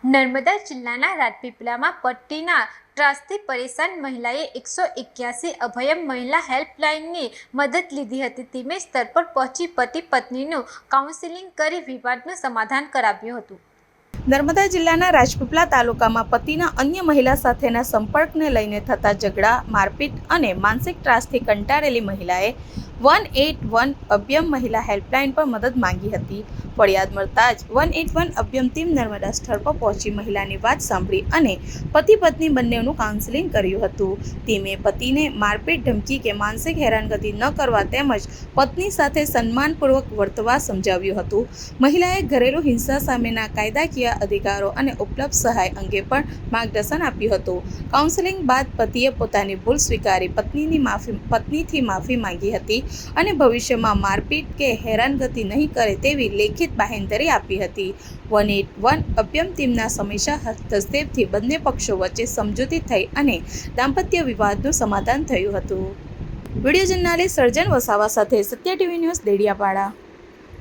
નર્મદા જિલ્લાના રાજપીપળામાં પટ્ટીના ત્રાસથી પરેશાન મહિલાએ 181 અભયમ મહિલા હેલ્પલાઇનની મદદ લીધી હતી। ટીમે સ્થળ પર પહોંચી પતિ પત્નીનું કાઉન્સેલિંગ કરી વિવાદનું સમાધાન કરાવ્યું હતું। નર્મદા જિલ્લાના રાજપીપળા તાલુકામાં પતિના અન્ય મહિલા સાથેના સંપર્કને લઈને થતા ઝઘડા, મારપીટ અને માનસિક ત્રાસથી કંટાળેલી મહિલાએ 181 અભયમ મહિલા હેલ્પલાઇન પર મદદ માંગી હતી। ફરિયાદ મળતા જ 181 અભયમ ટીમ નર્મદા સ્થળ પર પહોંચી મહિલાની વાત સાંભળી અને પતિ પત્ની બંનેનું કાઉન્સેલિંગ કર્યું હતું। ટીમે પતિને મારપીટ, ધમકી કે માનસિક હેરાનગતિ ન કરવા તેમજ પત્ની સાથે સન્માનપૂર્વક વર્તવા સમજાવ્યું હતું। મહિલાએ ઘરેલુ હિંસા સામેના કાયદાકીય અધિકારો અને ઉપલબ્ધ સહાય અંગે પણ માર્ગદર્શન આપ્યું હતું। કાઉન્સેલિંગ બાદ પતિએ પોતાની ભૂલ સ્વીકારી પત્નીથી માફી માંગી હતી અને ભવિષ્યમાં મારપીટ કે હેરાનગતિ નહીં કરે તેવી લેખિત બાહેંધરી આપી હતી। 181 અભયમ ટીમના હંમેશા હસ્તક્ષેપથી બંને પક્ષો વચ્ચે સમજૂતી થઈ અને દાંપત્ય વિવાદનું સમાધાન થયું હતું। વિડીયો જર્નાલિસ્ટ સર્જન વસાવા સાથે સત્ય ટીવી ન્યૂઝ, દેડિયાપાડા।